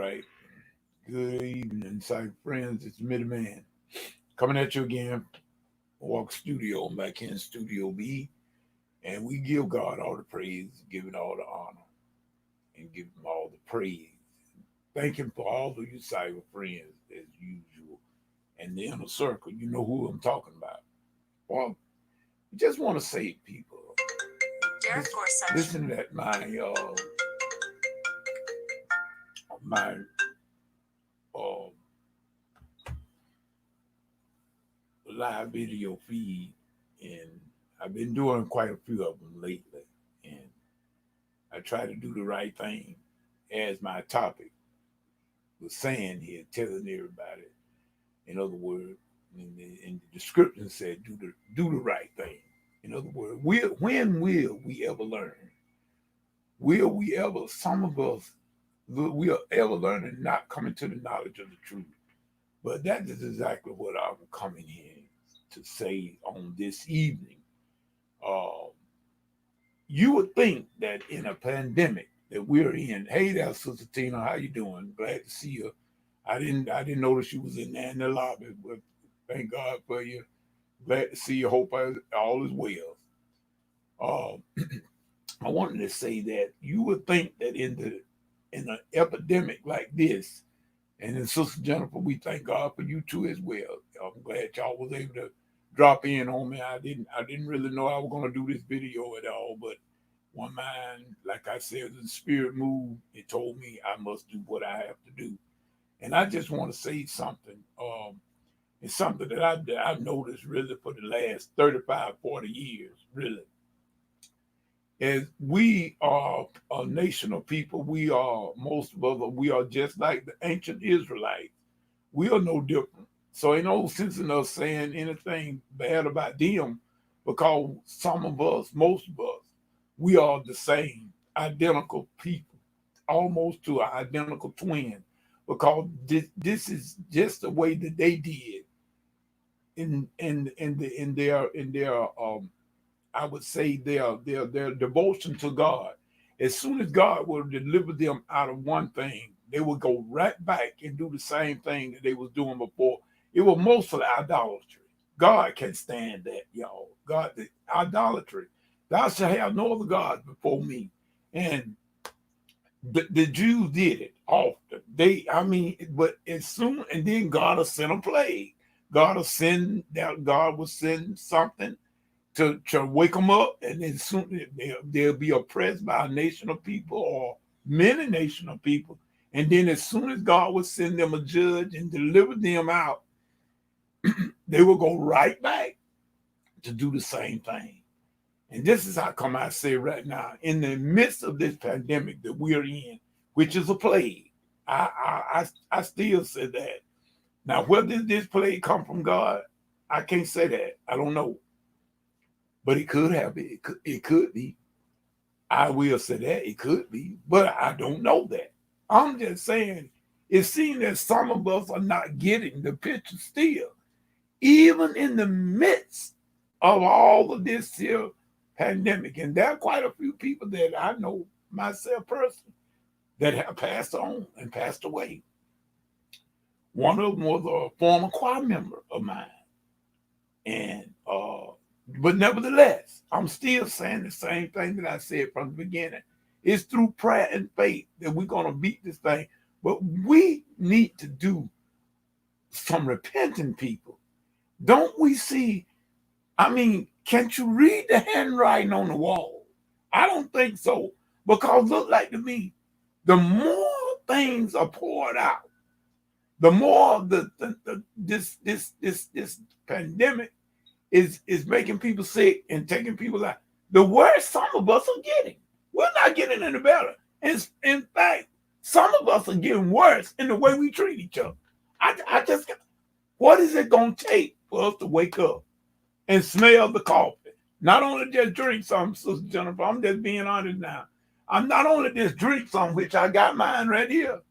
right. Good evening, Cypher friends. It's Midman coming at you again. Walk Studio. I'm back here in Studio B, and we give God all the praise, give it all the honor, and give Him all the praise. Thank Him for all of you Cypher friends, as usual. And the inner circle, you know who I'm talking about. Well, I just want to say, people, listen to that. My uh, live video feed, and I've been doing quite a few of them lately. And I try to do the right thing, as my topic was saying here, telling everybody. In other words, in the description said, do the right thing. In other words, when will we ever learn? Will we ever? Some of us will ever learn and not come into the knowledge of the truth. But that is exactly what I'm coming here to say on this evening. Uh, you would think that in a pandemic that we're in, hey there, Sister Tina, how you doing? Glad to see you. I didn't notice you was in there in the lobby, but thank God for you. Glad to see you. Hope all is well. I wanted to say that you would think that in an epidemic like this, and then Sister Jennifer, we thank God for you too as well. I'm glad y'all was able to drop in on me. I didn't really know I was gonna do this video at all, but one mind, like I said, the spirit moved. It told me I must do what I have to do. And I just want to say something. It's something that I've noticed really for the last 35, 40 years, really. As we are a nation of people, most of us, we are just like the ancient Israelites. We are no different. So ain't no sense in us saying anything bad about them, because some of us, most of us, we are the same, identical people, almost to an identical twin, because this is just the way that they did in their I would say their devotion to God. As soon as God will deliver them out of one thing, they will go right back and do the same thing that they was doing before. It was mostly idolatry. God can't stand that, y'all. God, the idolatry. Thou shalt have no other gods before me. And the Jews did it often. But as soon, and then God will send a plague. God will send something to wake them up, and then soon they'll be oppressed by a nation of people or many nation of people. And then as soon as God will send them a judge and deliver them out, they will go right back to do the same thing. And this is how come I say right now, in the midst of this pandemic that we're in, which is a plague, I still say that. Now, whether this plague come from God, I can't say that. I don't know. But it could have been. It could be. I will say that it could be, but I don't know that. I'm just saying it seems that some of us are not getting the picture still, even in the midst of all of this here pandemic. And there are quite a few people that I know myself personally that have passed on and passed away. One of them was a former choir member of mine. And but nevertheless, I'm still saying the same thing that I said from the beginning. It's through prayer and faith that we're gonna beat this thing. But we need to do some repenting people. Don't we see? I mean, can't you read the handwriting on the wall? I don't think so. Because look like to me, the more things are poured out, the more this pandemic is making people sick and taking people out. The worse some of us are getting. We're not getting any better. In fact, some of us are getting worse in the way we treat each other. What is it going to take for us to wake up and smell the coffee? Not only just drink some, Sister Jennifer, I'm just being honest now. I'm not only just drink some, which I got mine right here,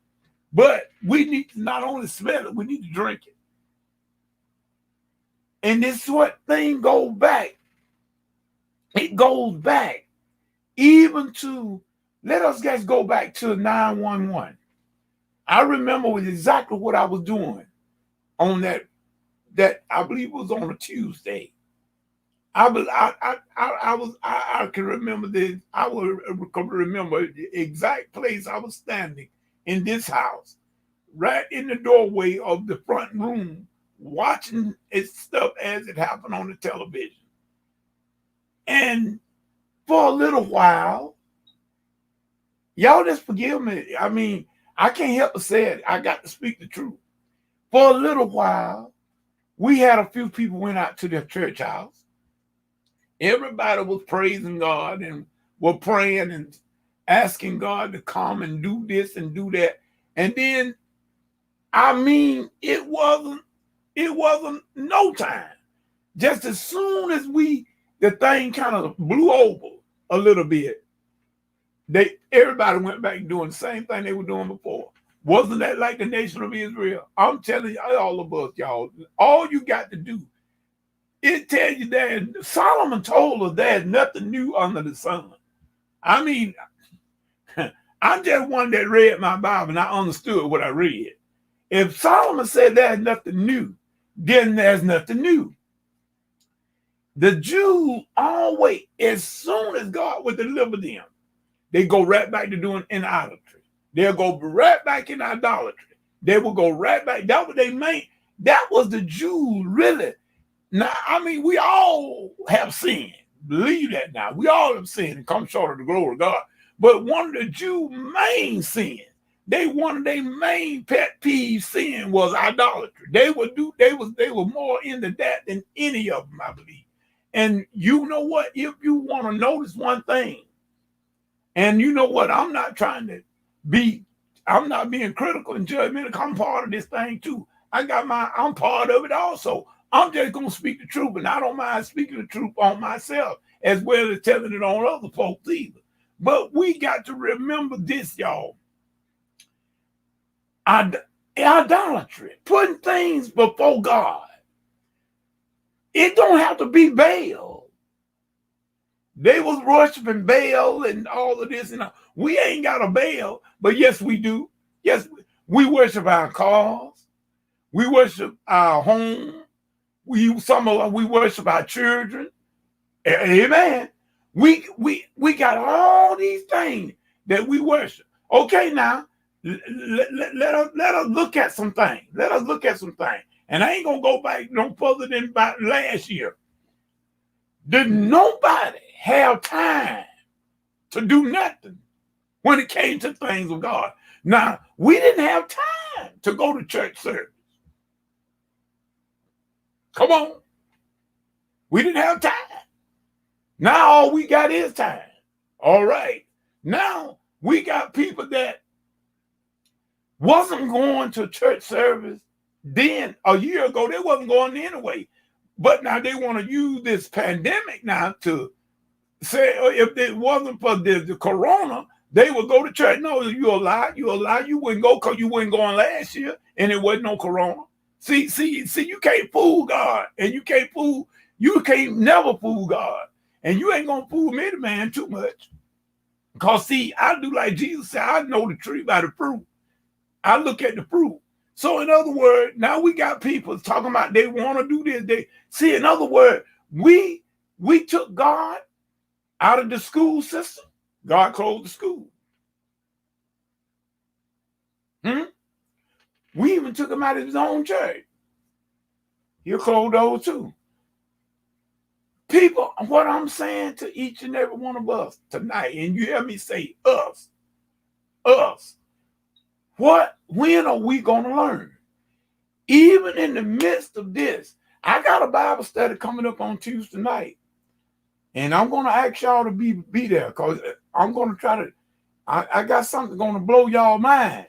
but we need to not only smell it, we need to drink it. And this what thing goes back. It goes back even to, let us just go back to 911. I remember with exactly what I was doing on that I believe it was on a Tuesday. I can remember this. I will remember the exact place I was standing in this house, right in the doorway of the front room, watching it stuff as it happened on the television. And for a little while, y'all just forgive me. I mean, I can't help but say it. I got to speak the truth. For a little while, we had a few people went out to their church house. Everybody was praising God and were praying and asking God to come and do this and do that. And then, I mean, it wasn't no time. Just as soon as the thing kind of blew over a little bit, everybody went back doing the same thing they were doing before. Wasn't that like the nation of Israel? I'm telling you, all of us, y'all, all you got to do, it tells you that Solomon told us there's nothing new under the sun. I mean, I'm just one that read my Bible and I understood what I read. If Solomon said there's nothing new, then there's nothing new. The Jews always, as soon as God would deliver them, they go right back to doing idolatry. They'll go right back in idolatry. They will go right back. That was they meant. That was the Jews, really. Now, I mean, we all have sinned. Believe that now. We all have sinned and come short of the glory of God. But one of the Jews' main sins, one of their main pet peeve sin was idolatry. They were more into that than any of them, I believe. And you know what? If you want to notice one thing, and you know what? I'm not being critical and judgmental. I'm part of this thing too. I'm part of it also. I'm just going to speak the truth, and I don't mind speaking the truth on myself as well as telling it on other folks either. But we got to remember this, y'all. Idolatry, putting things before God. It don't have to be Baal. They was worshiping Baal and all of this, and we ain't got a Baal, but yes, we do. Yes, we worship our cars. We worship our home. We worship our children. Amen. We got all these things that we worship. Okay, now let us look at some things. Let us look at some things. And I ain't gonna go back no further than about last year. Did nobody have time to do nothing when it came to things of God? Now, we didn't have time to go to church service. Come on. We didn't have time. Now all we got is time. All right. Now we got people that wasn't going to church service then a year ago. They wasn't going anyway. But now they want to use this pandemic now to say if it wasn't for the corona, they would go to church. No, you're a lie. You're a lie. You wouldn't go because you weren't going last year and it wasn't no corona. See, you can't fool God, and you can't never fool God. And you ain't gonna fool me, the man, too much. Because see, I do like Jesus said, I know the tree by the fruit. I look at the fruit. So in other words, now we got people talking about they want to do this. In other words, we took God out of the school system. God closed the school. We even took him out of his own church. He'll close those too. People, what I'm saying to each and every one of us tonight, and you hear me say us, when are we going to learn? Even in the midst of this, I got a Bible study coming up on Tuesday night, and I'm going to ask y'all to be there because I'm going to try to, I got something going to blow y'all mind.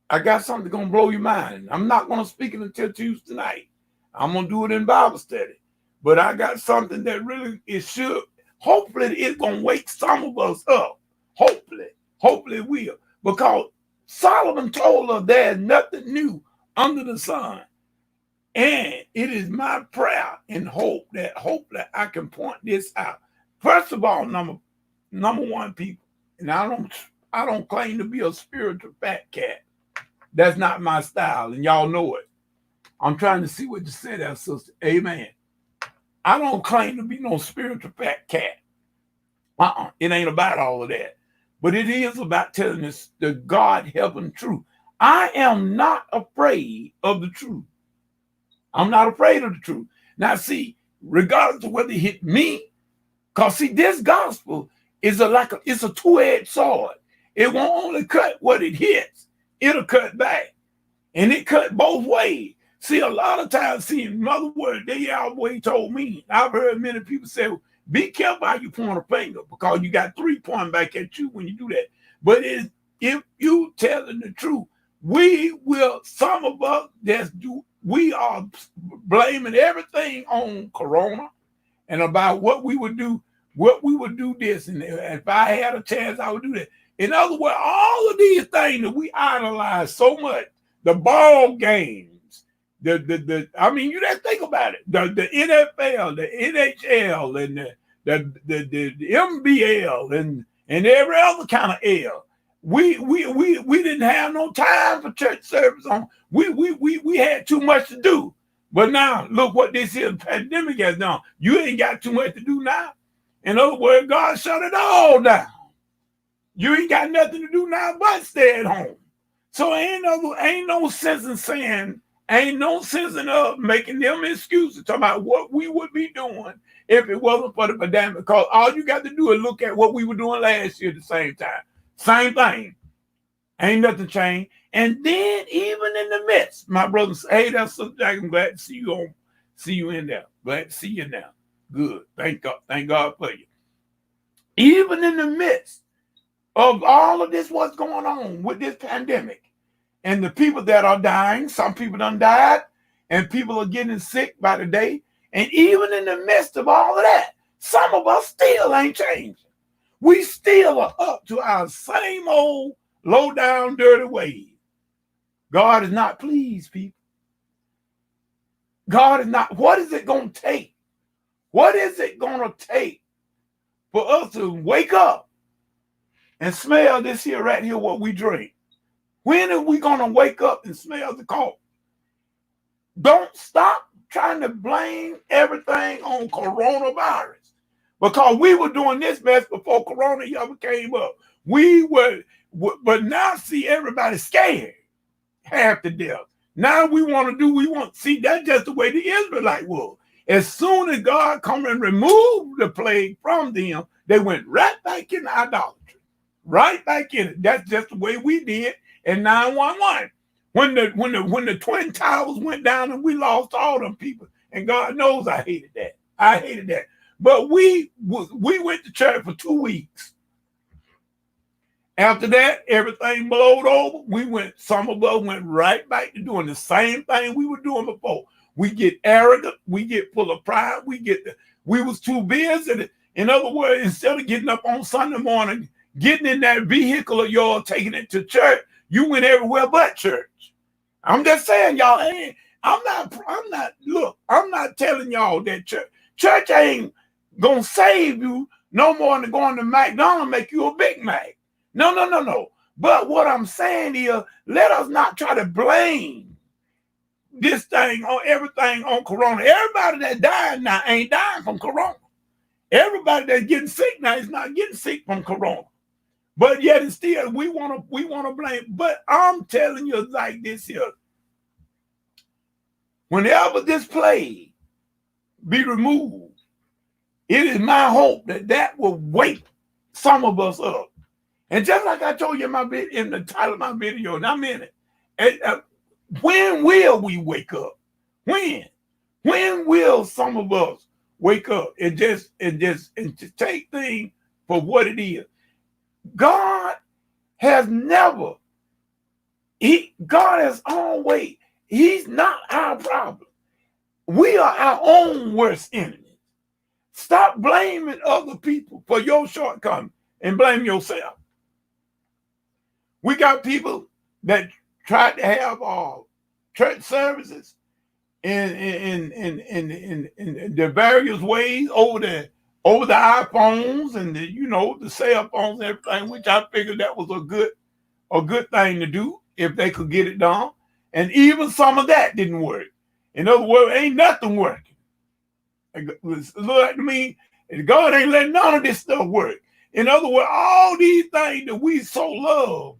I got something going to blow your mind. I'm not going to speak it until Tuesday night. I'm going to do it in Bible study. But I got something that really hopefully it's going to wake some of us up. Hopefully it will. Because Solomon told us there's nothing new under the sun. And it is my prayer and hope that I can point this out. First of all, number one, people, and don't claim to be a spiritual fat cat. That's not my style, and y'all know it. I'm trying to see what you said there, sister. Amen. I don't claim to be no spiritual fat cat. It ain't about all of that. But it is about telling us the God heaven truth. I am not afraid of the truth. I'm not afraid of the truth. Now, see, regardless of whether it hit me, because see, this gospel is it's a two-edged sword. It won't only cut what it hits, it'll cut back. And it cut both ways. See, a lot of times, see, in other words, they always told me, I've heard many people say, be careful how you point a finger, because you got three pointing back at you when you do that. But if you telling the truth, some of us we are blaming everything on Corona and about what we would do this. And if I had a chance, I would do that. In other words, all of these things that we idolize so much, the ball games, I mean, you just think about it. The NFL, the NHL, and the MBL and every other kind of L. We didn't have no time for church service on. We had too much to do. But now look what this here pandemic has done. You ain't got too much to do now. In other words, God shut it all down. You ain't got nothing to do now but stay at home. So ain't no sense in saying, ain't no sense in making them excuses talking about what we would be doing if it wasn't for the pandemic. Because all you got to do is look at what we were doing last year at the same time. Same thing. Ain't nothing changed. And then even in the midst, my brothers, hey, that's Sister Jack, I'm glad to see you in there. Glad to see you now. Good. Thank God for you. Even in the midst of all of this, what's going on with this pandemic, and the people that are dying, some people done died, and people are getting sick by the day. And even in the midst of all of that, some of us still ain't changing. We still are up to our same old low down, dirty ways. God is not pleased, people. God is not. What is it going to take? What is it going to take for us to wake up and smell this here right here, what we drink? When are we going to wake up and smell the coffee? Don't stop trying to blame everything on coronavirus, because we were doing this mess before Corona ever came up. But now see, everybody scared half to death. Now we see, that's just the way the Israelite was. As soon as God come and remove the plague from them, they went right back in idolatry, right back in it. That's just the way we did in 9/11. When the Twin Towers went down and we lost all them people, and God knows I hated that. But we went to church for 2 weeks. After that, everything blowed over. Some of us went right back to doing the same thing we were doing before. We get arrogant, we get full of pride, we was too busy. In other words, instead of getting up on Sunday morning, getting in that vehicle of yours, taking it to church, you went everywhere but church. I'm just saying, y'all, I'm not telling y'all that church ain't gonna save you no more than going to McDonald's make you a Big Mac. No. But what I'm saying is, let us not try to blame this thing on everything on Corona. Everybody that died now ain't dying from Corona. Everybody that's getting sick now is not getting sick from Corona. But yet and still, we want to blame. But I'm telling you like this here. Whenever this plague be removed, it is my hope that will wake some of us up. And just like I told you in the title of my video, and I'm in it, when will we wake up? When will some of us wake up and just take things for what it is? God has always, he's not our problem. We are our own worst enemies. Stop blaming other people for your shortcomings and blame yourself. We got people that tried to have church services in the various ways over over the iPhones and the cell phones and everything, which I figured that was a good thing to do if they could get it done. And even some of that didn't work. In other words, ain't nothing working. Look at me, God ain't letting none of this stuff work. In other words, all these things that we so love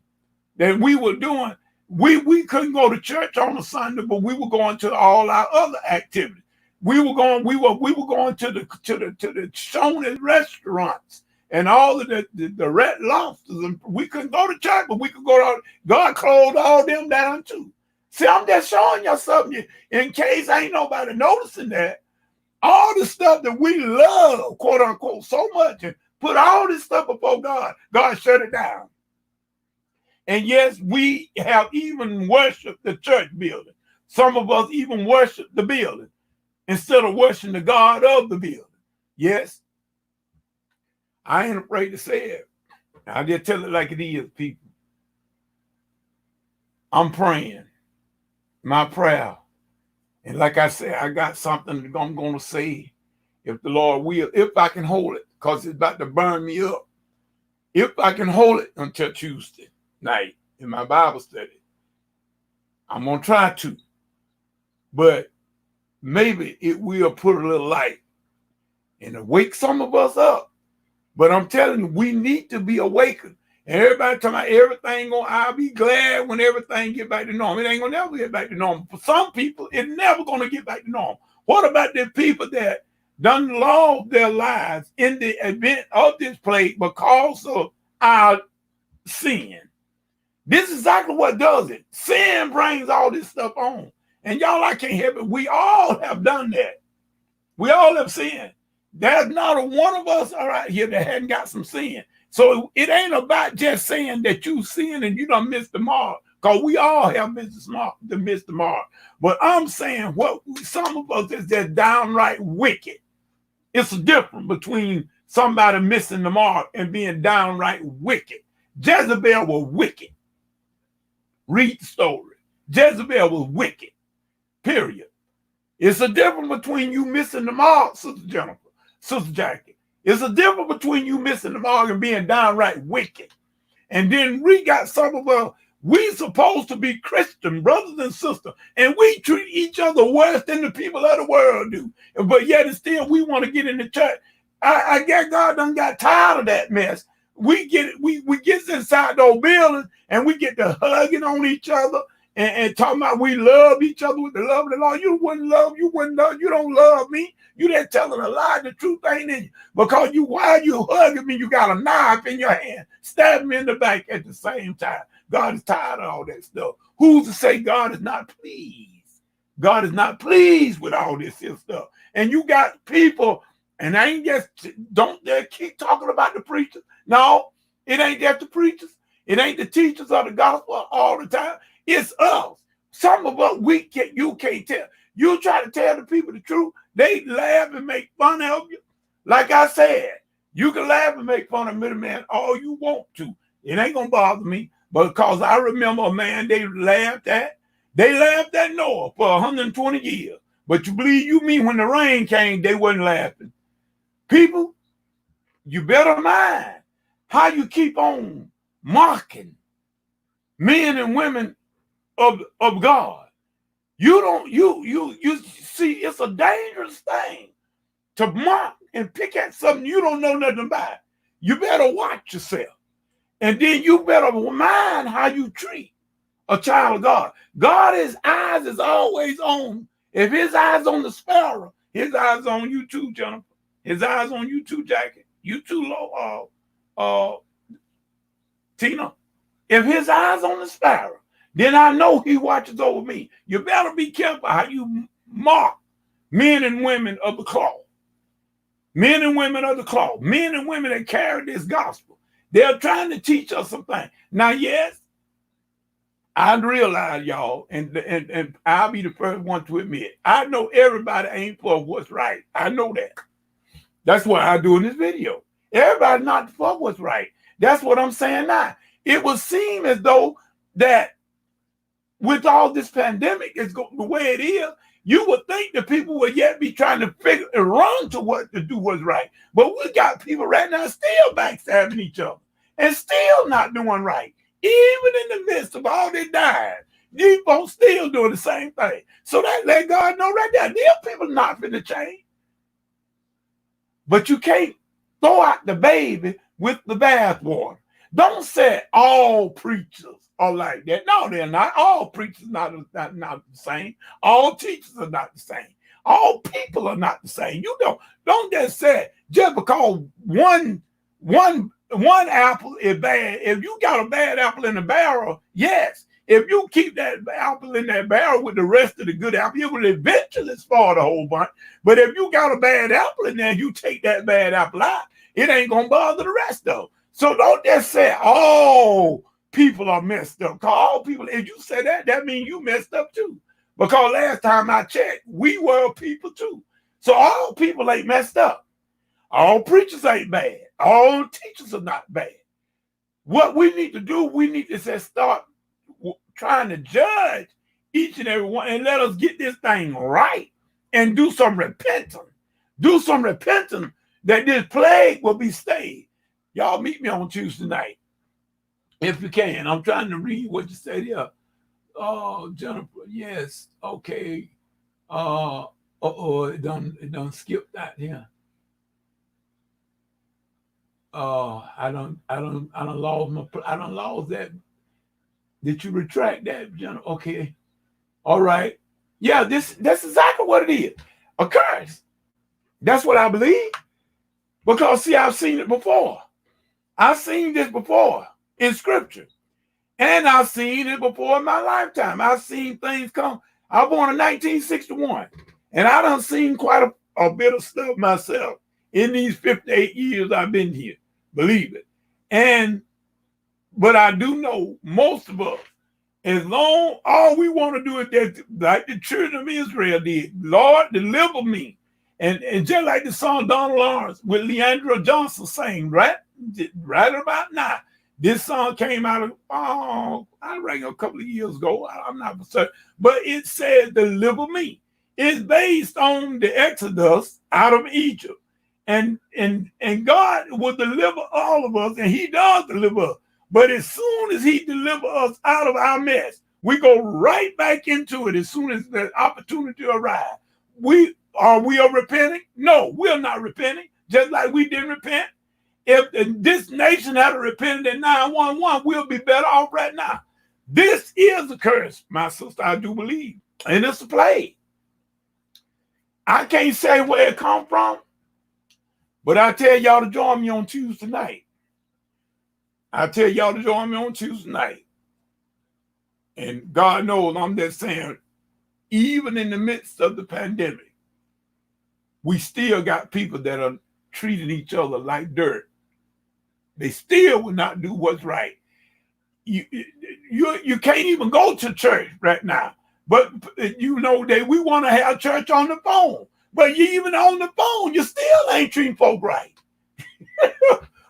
that we were doing, we couldn't go to church on a Sunday, but we were going to all our other activities. We were going to the Shoney's restaurants and all of the Red Lobsters, and we couldn't go to church, but we could go to. God closed all them down too. See, I'm just showing you something in case ain't nobody noticing that. All the stuff that we love, quote unquote, so much, and put all this stuff before God, God shut it down. And yes, we have even worshiped the church building. Some of us even worship the building instead of worshiping the God of the building. Yes, I ain't afraid to say it. I just tell it like it is, people. I'm praying. My prayer. And like I said, I got something that I'm going to say, if the Lord will, if I can hold it, because it's about to burn me up. If I can hold it until Tuesday night in my Bible study, I'm going to try to. But maybe it will put a little light and wake some of us up. But I'm telling you, we need to be awakened. And everybody talking about everything I'll be glad when everything get back to normal. It ain't gonna never get back to normal. For some people, it's never gonna get back to normal. What about the people that done lost their lives in the event of this plague because of our sin? This is exactly what does it. Sin brings all this stuff on. And y'all, I can't help it. We all have done that. We all have sinned. There's not a one of us right here that hadn't got some sin. So it ain't about just saying that you sin and you done missed the mark, because we all have missed the mark. But I'm saying what some of us is just downright wicked. It's a difference between somebody missing the mark and being downright wicked. Jezebel was wicked. Read the story. Jezebel was wicked. Period. It's a difference between you missing the mark, Sister Jennifer, Sister Jackie. It's a difference between you missing the mark and being downright wicked. And then we got some of us, we supposed to be Christian brothers and sisters, and we treat each other worse than the people of the world do. But yet and still we want to get in the church. I guess God done got tired of that mess. We get inside those buildings and we get to hugging on each other and talking about we love each other with the love of the Lord. You don't love me. You there telling a lie. The truth ain't in you. Because while you hugging me, you got a knife in your hand, stabbing me in the back at the same time. God is tired of all that stuff. Who's to say God is not pleased? God is not pleased with all this here stuff. And you got people, and I ain't just, don't they keep talking about the preachers. No, it ain't just the preachers. It ain't the teachers of the gospel all the time. It's us. Some of us, you can't tell. You try to tell the people the truth, they laugh and make fun of you. Like I said, you can laugh and make fun of middleman all you want to. It ain't gonna bother me, because I remember a man they laughed at. They laughed at Noah for 120 years. But you believe you me, when the rain came, they wasn't laughing. People, you better mind how you keep on mocking men and women of God. You see, it's a dangerous thing to mock and pick at something you don't know nothing about. You better watch yourself. And then you better mind how you treat a child of God. God, his eyes is always on. If his eyes on the sparrow, his eyes on you too, Jennifer. His eyes on you too, Jackie. You too, Tina. If his eyes on the sparrow, then I know he watches over me. You better be careful how you mock men and women of the cloth. Men and women of the cloth. Men and women that carry this gospel. They're trying to teach us something. Now, yes, I realize, y'all, and I'll be the first one to admit, I know everybody ain't for what's right. I know that. That's what I do in this video. Everybody not for what's right. That's what I'm saying now. It would seem as though that with all this pandemic, the way it is, You would think that people would yet be trying to figure and run to what to do what's right. But we got people right now still backstabbing each other and still not doing right. Even in the midst of all this dying, these folks still doing the same thing. So that let God know right there, these people not finna change. But you can't throw out the baby with the bathwater. Don't say all preachers are like that. No, they're not. All preachers not the same. All teachers are not the same. All people are not the same. You don't just say just because one apple is bad. If you got a bad apple in the barrel, yes. If you keep that apple in that barrel with the rest of the good apple, it will eventually spoil the whole bunch. But if you got a bad apple in there, you take that bad apple out, it ain't gonna bother the rest of them. So don't just say all people are messed up. Because all people, if you say that, that means you messed up too. Because last time I checked, we were people too. So all people ain't messed up. All preachers ain't bad. All teachers are not bad. What we need to do, we need to say start trying to judge each and every one and let us get this thing right and do some repentance. Do some repentance that this plague will be stayed. Y'all meet me on Tuesday night, if you can. I'm trying to read what you said here. Oh, Jennifer, yes, okay. It done skipped that here. I don't lost that. Did you retract that, Jennifer? Okay, all right. Yeah, that's exactly what it is. A curse. That's what I believe. Because see, I've seen it before. I've seen this before in scripture. And I've seen it before in my lifetime. I've seen things come. I was born in 1961. And I done seen quite a bit of stuff myself in these 58 years I've been here. Believe it. But I do know most of us, as long all we want to do is that, like the children of Israel did, Lord, deliver me. And just like the song Donald Lawrence with Leandra Johnson sang, right about now. This song came out of, I reckon a couple of years ago. I'm not certain. But it says, deliver me. It's based on the Exodus out of Egypt. And God will deliver all of us, and he does deliver us. But as soon as he delivers us out of our mess, we go right back into it as soon as the opportunity arrives. Are we repenting? No, we're not repenting, just like we didn't repent. If this nation had repented at 911, we'll be better off right now. This is a curse, my sister, I do believe. And it's a plague. I can't say where it come from, but I tell y'all to join me on Tuesday night. And God knows I'm just saying, even in the midst of the pandemic, we still got people that are treating each other like dirt. They still will not do what's right. You can't even go to church right now. But you know that we want to have church on the phone. But you even on the phone, you still ain't treating folk right.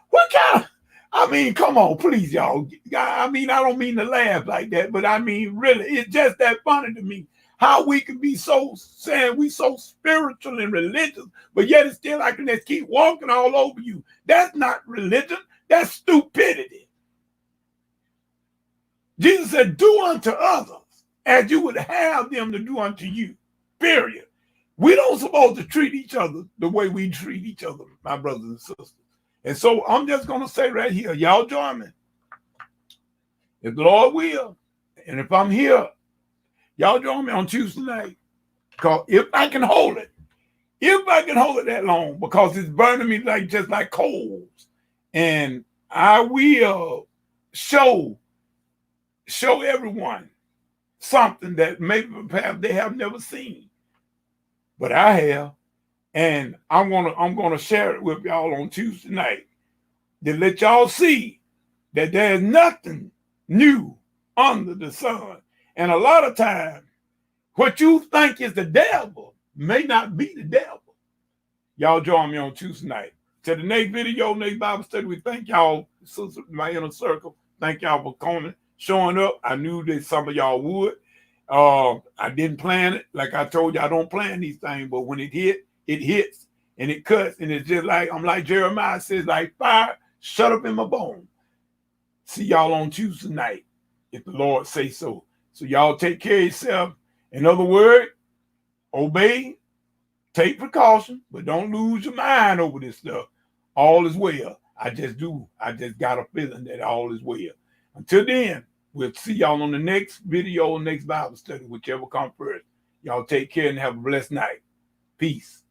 What kind of, I mean, come on, please, y'all. I mean, I don't mean to laugh like that, but I mean, really, it's just that funny to me. How we can be so saying we so spiritual and religious, but yet it's still like they keep walking all over you. That's not religion. That's stupidity. Jesus said, do unto others as you would have them to do unto you, period. We don't supposed to treat each other the way we treat each other, my brothers and sisters. And so I'm just going to say right here, y'all join me. If the Lord will, and if I'm here, y'all join me on Tuesday night. Because if I can hold it that long, because it's burning me just like coals. And I will show everyone something that maybe perhaps they have never seen. But I have. And I'm gonna share it with y'all on Tuesday night to let y'all see that there's nothing new under the sun. And a lot of times, what you think is the devil may not be the devil. Y'all join me on Tuesday night. To the next video, next Bible study, we thank y'all, sisters, my inner circle. Thank y'all for coming, showing up. I knew that some of y'all would. I didn't plan it. Like I told you, I don't plan these things, but when it hits and it cuts, and it's just like I'm like Jeremiah says, like fire shut up in my bones. See y'all on Tuesday night, if the Lord say so. So y'all take care of yourself. In other words, obey, take precaution, but don't lose your mind over this stuff. All is well. I just got a feeling that all is well. Until then, we'll see y'all on the next video, next Bible study, whichever comes first. Y'all take care and have a blessed night. Peace.